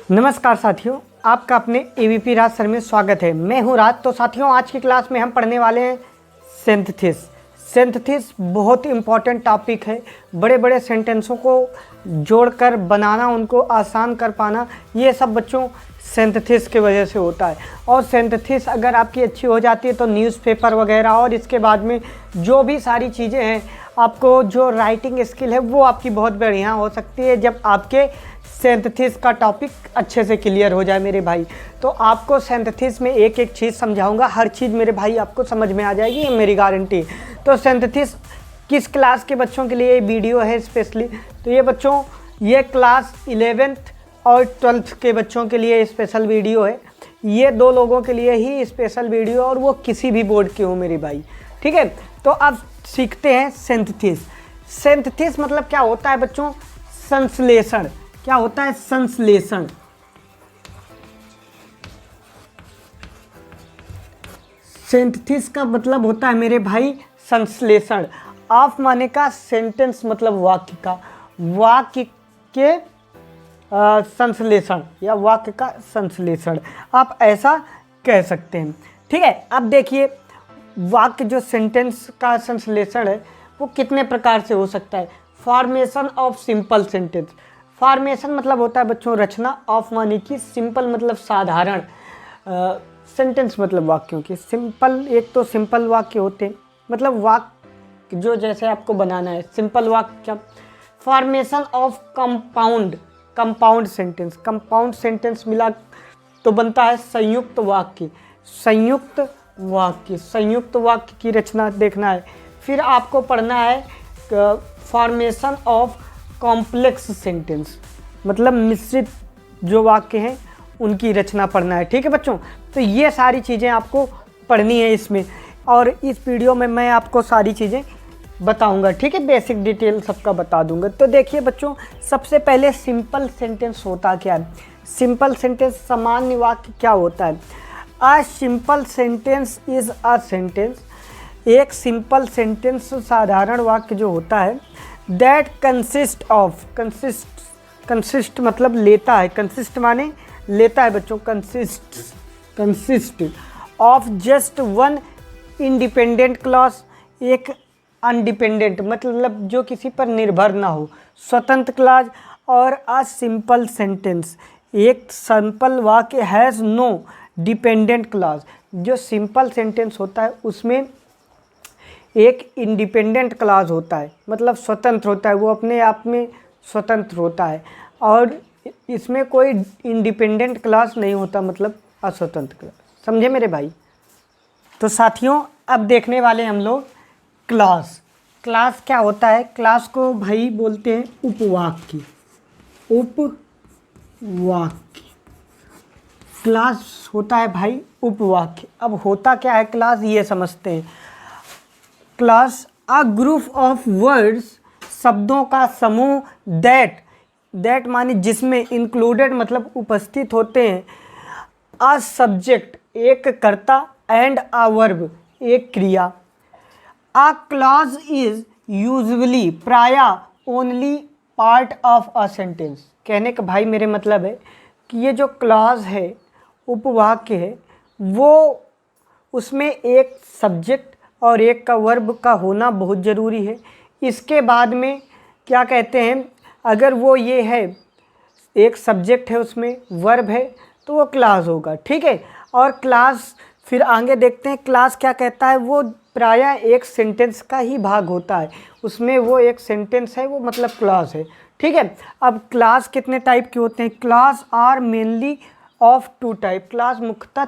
नमस्कार साथियों, आपका अपने एबीपी राज सर में स्वागत है। मैं हूं राज। तो साथियों, आज की क्लास में हम पढ़ने वाले हैं सिंथेसिस। सिंथेसिस बहुत इंपॉर्टेंट टॉपिक है। बड़े बड़े सेंटेंसों को जोड़कर बनाना, उनको आसान कर पाना, ये सब बच्चों सिंथेसिस की वजह से होता है। और सिंथेसिस अगर आपकी अच्छी हो जाती है तो न्यूज़पेपर वगैरह और इसके बाद में जो भी सारी चीज़ें हैं, आपको जो राइटिंग स्किल है वो आपकी बहुत बढ़िया हो सकती है जब आपके सिंथेसिस का टॉपिक अच्छे से क्लियर हो जाए मेरे भाई। तो आपको सिंथेसिस में एक एक चीज़ समझाऊंगा, हर चीज़ मेरे भाई आपको समझ में आ जाएगी, ये मेरी गारंटी है। तो सिंथेसिस किस क्लास के बच्चों के लिए ये वीडियो है स्पेशली, तो ये बच्चों ये क्लास 11th और 12th के बच्चों के लिए स्पेशल वीडियो है। ये दो लोगों के लिए ही स्पेशल वीडियो, और वो किसी भी बोर्ड के हो मेरे भाई, ठीक है। तो अब सीखते हैं सिंथेसिस। सिंथेसिस मतलब क्या होता है बच्चों? संश्लेषण। क्या होता है? संश्लेषण। सिंथेसिस का मतलब होता है मेरे भाई संश्लेषण। ऑफ माने का सेंटेंस मतलब वाक्य का, वाक्य के संश्लेषण या वाक्य का संश्लेषण, आप ऐसा कह सकते हैं, ठीक है। अब देखिए, वाक्य जो सेंटेंस का संश्लेषण है वो कितने प्रकार से हो सकता है। Formation of simple sentence. Formation मतलब होता है बच्चों रचना, ऑफ माने की, सिंपल मतलब साधारण, सेंटेंस मतलब वाक्यों की। सिंपल, एक तो सिंपल वाक्य होते हैं, मतलब वाक्य जो जैसे आपको बनाना है सिंपल वाक्य। Formation of compound, compound sentence. Compound sentence मिला तो बनता है संयुक्त वाक्य। संयुक्त वाक्य, संयुक्त वाक्य की रचना देखना है। फिर आपको पढ़ना है फॉर्मेशन ऑफ कॉम्प्लेक्स सेंटेंस, मतलब मिश्रित जो वाक्य हैं उनकी रचना पढ़ना है, ठीक है बच्चों। तो ये सारी चीज़ें आपको पढ़नी है इसमें, और इस वीडियो में मैं आपको सारी चीज़ें बताऊंगा, ठीक है। बेसिक डिटेल सबका बता दूंगा। तो देखिए बच्चों, सबसे पहले सिंपल सेंटेंस होता क्या है? सिंपल सेंटेंस, सामान्य वाक्य क्या होता है? A simple sentence is a sentence. एक सिंपल सेंटेंस साधारण वाक्य जो होता है, दैट कंसिस्ट ऑफ, कंसिस्ट मतलब लेता है, कंसिस्ट माने लेता है बच्चों, consist of just one independent clause. एक अनडिपेंडेंट मतलब जो किसी पर निर्भर ना हो, स्वतंत्र क्लॉज। और अ सिंपल सेंटेंस, एक सिंपल वाक्य हैज़ नो डिपेंडेंट क्लॉज। जो सिंपल सेंटेंस होता है उसमें एक इंडिपेंडेंट क्लॉज होता है, मतलब स्वतंत्र होता है, वो अपने आप में स्वतंत्र होता है। और इसमें कोई इंडिपेंडेंट क्लॉज नहीं होता, मतलब अस्वतंत्र क्लॉज। समझे मेरे भाई? तो साथियों, अब देखने वाले हम लोग क्लॉज। क्लॉज क्या होता है? क्लॉज को भाई बोलते हैं उपवाक्य। उपवाक्य क्लॉज होता है भाई उपवाक्य। अब होता क्या है क्लॉज, ये समझते हैं। Clause a group of words, शब्दों का समूह, दैट माने जिसमें, इंक्लूडेड मतलब उपस्थित होते हैं, अ सब्जेक्ट एक कर्ता, एंड अ वर्ब एक क्रिया। अ क्लॉज इज यूजुअली, प्रायः, only part of a sentence. कहने का भाई मेरे मतलब है कि ये जो क्लॉज है, उपवाक्य है, वो उसमें एक सब्जेक्ट और एक का वर्ब का होना बहुत ज़रूरी है। इसके बाद में क्या कहते हैं, अगर वो ये है, एक सब्जेक्ट है उसमें वर्ब है, तो वो क्लॉज होगा, ठीक है। और क्लॉज फिर आगे देखते हैं, क्लॉज क्या कहता है, वो प्रायः एक सेंटेंस का ही भाग होता है, उसमें वो एक सेंटेंस है, वो मतलब क्लॉज है, ठीक है। अब क्लॉज कितने टाइप के होते हैं? Clause are mainly of two type. Clause मुख्यतः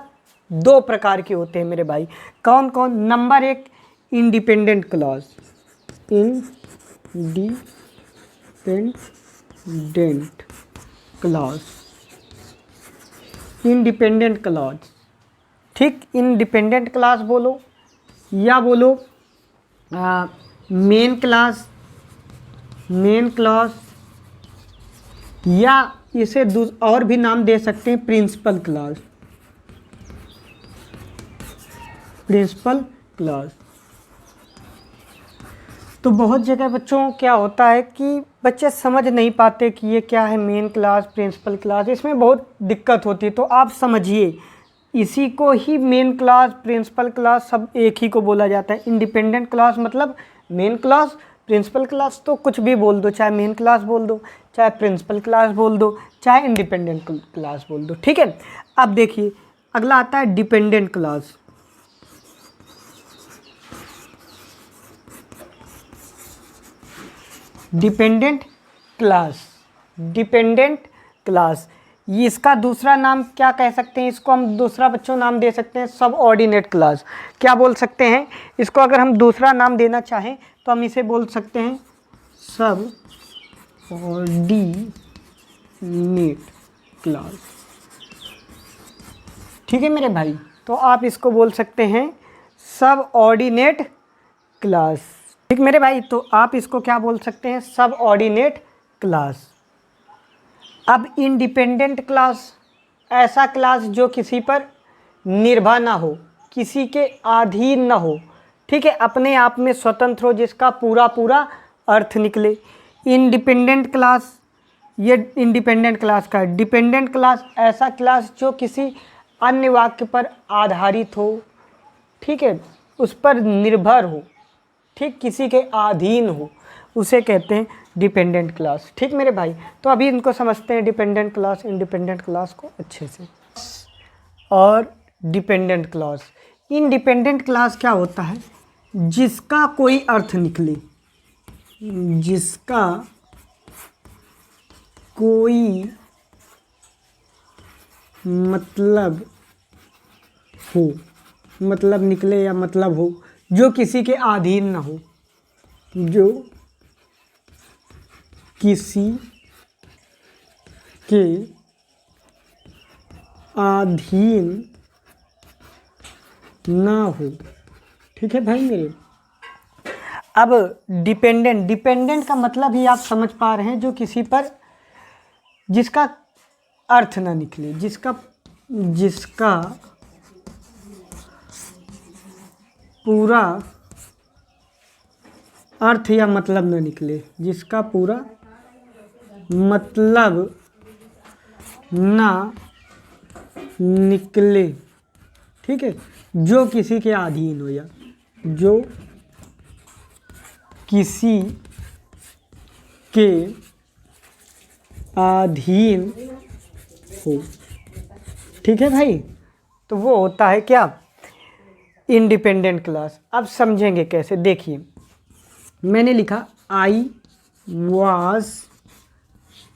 दो प्रकार के होते हैं मेरे भाई। कौन कौन? नंबर एक, independent clause. Independent clause, independent clause, ठीक। इंडिपेंडेंट क्लॉज बोलो या बोलो मेन क्लॉज, मेन क्लॉज, या इसे और भी नाम दे सकते हैं, प्रिंसिपल क्लॉज, प्रिंसिपल क्लॉज। तो बहुत जगह बच्चों क्या होता है कि बच्चे समझ नहीं पाते कि ये क्या है, मेन क्लास, प्रिंसिपल क्लास, इसमें बहुत दिक्कत होती है। तो आप समझिए, इसी को ही मेन क्लास, प्रिंसिपल क्लास सब एक ही को बोला जाता है। इंडिपेंडेंट क्लास मतलब मेन क्लास, प्रिंसिपल क्लास तो कुछ भी बोल दो, चाहे मेन क्लास बोल दो, चाहे प्रिंसिपल क्लास बोल दो, चाहे इंडिपेंडेंट क्लास बोल दो, ठीक है। अब देखिए अगला आता है dependent class. Dependent class, dependent class, ये इसका दूसरा नाम क्या कह सकते हैं, इसको हम दूसरा बच्चों नाम दे सकते हैं सब ऑर्डिनेट क्लास। क्या बोल सकते हैं इसको, अगर हम दूसरा नाम देना चाहें तो हम इसे बोल सकते हैं सब ऑर्डिनेट क्लास, ठीक है मेरे भाई। तो आप इसको बोल सकते हैं सब ऑर्डिनेट क्लास, ठीक मेरे भाई। तो आप इसको क्या बोल सकते हैं, सब ऑर्डिनेट क्लास। अब इंडिपेंडेंट क्लास, ऐसा क्लास जो किसी पर निर्भर ना हो, किसी के अधीन ना हो, ठीक है, अपने आप में स्वतंत्र हो, जिसका पूरा पूरा अर्थ निकले। इंडिपेंडेंट क्लास, ये इंडिपेंडेंट क्लास का है। डिपेंडेंट क्लास, ऐसा क्लास जो किसी अन्य वाक्य पर आधारित हो, ठीक है, उस पर निर्भर हो, ठीक, किसी के अधीन हो, उसे कहते हैं डिपेंडेंट क्लास, ठीक मेरे भाई। तो अभी इनको समझते हैं डिपेंडेंट क्लास, इंडिपेंडेंट क्लास को अच्छे से। और डिपेंडेंट क्लास, इंडिपेंडेंट क्लास क्या होता है, जिसका कोई अर्थ निकले, जिसका कोई मतलब हो, मतलब निकले या मतलब हो, जो किसी के अधीन ना हो, जो किसी के अधीन ना हो, ठीक है भाई मेरे। अब डिपेंडेंट, डिपेंडेंट का मतलब ही आप समझ पा रहे हैं, जो किसी पर, जिसका अर्थ ना निकले, जिसका पूरा अर्थ या मतलब ना निकले, जिसका पूरा मतलब ना निकले, ठीक है, जो किसी के अधीन हो, या जो किसी के अधीन हो, ठीक है भाई। तो वो होता है क्या, इंडिपेंडेंट क्लास। अब समझेंगे कैसे, देखिए मैंने लिखा I was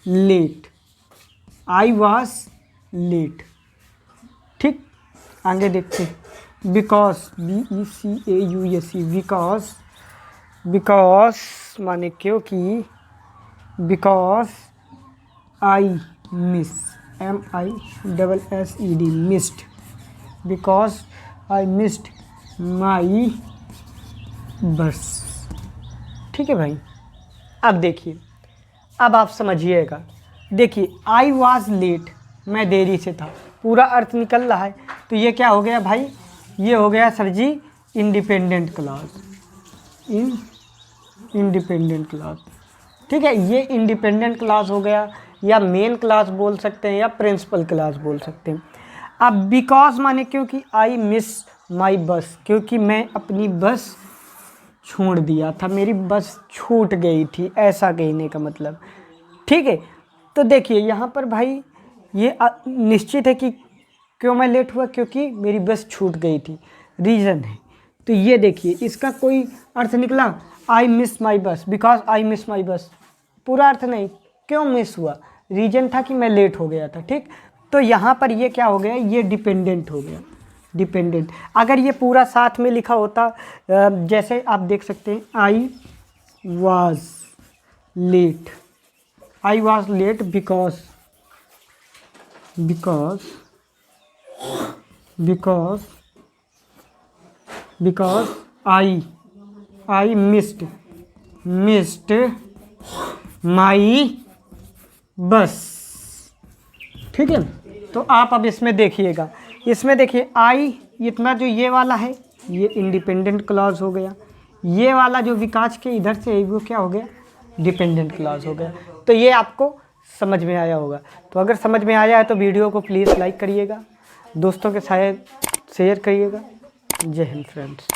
late, I was late, ठीक, आगे देखते हैं। बिकॉज, BECAUSE, बिकॉज माने क्योंकि, because I miss, MISSED, missed, because I missed my bus, ठीक है भाई। अब देखिए, अब आप समझिएगा, देखिए आई वॉज लेट, मैं देरी से था, पूरा अर्थ निकल रहा है। तो ये क्या हो गया भाई, ये हो गया सर जी इंडिपेंडेंट क्लास, इंडिपेंडेंट क्लास, ठीक है। ये इंडिपेंडेंट क्लास हो गया, या मेन क्लास बोल सकते हैं, या प्रिंसिपल क्लास बोल सकते हैं। अब बिकॉज माने क्योंकि, आई मिस माई बस, क्योंकि मैं अपनी बस छोड़ दिया था, मेरी बस छूट गई थी, ऐसा कहने का मतलब, ठीक है। तो देखिए यहाँ पर भाई ये निश्चित है कि क्यों मैं लेट हुआ, क्योंकि मेरी बस छूट गई थी, रीज़न है। तो ये देखिए इसका कोई अर्थ निकला, आई मिस माई बस, बिकॉज आई मिस माई बस, पूरा अर्थ नहीं, क्यों मिस हुआ, रीज़न था कि मैं लेट हो गया था, ठीक। तो यहाँ पर ये क्या हो गया, ये डिपेंडेंट हो गया, डिपेंडेंट। अगर ये पूरा साथ में लिखा होता, जैसे आप देख सकते हैं, I was late, I was late because, because I missed my bus, ठीक है। तो आप अब इसमें देखिएगा, इसमें देखिए आई, इतना जो ये वाला है ये इंडिपेंडेंट क्लॉज हो गया, ये वाला जो विकास के इधर से है वो क्या हो गया, डिपेंडेंट क्लॉज हो गया। तो ये आपको समझ में आया होगा। तो अगर समझ में आया है तो वीडियो को प्लीज़ लाइक करिएगा, दोस्तों के साथ शेयर करिएगा। जय हिंद फ्रेंड्स।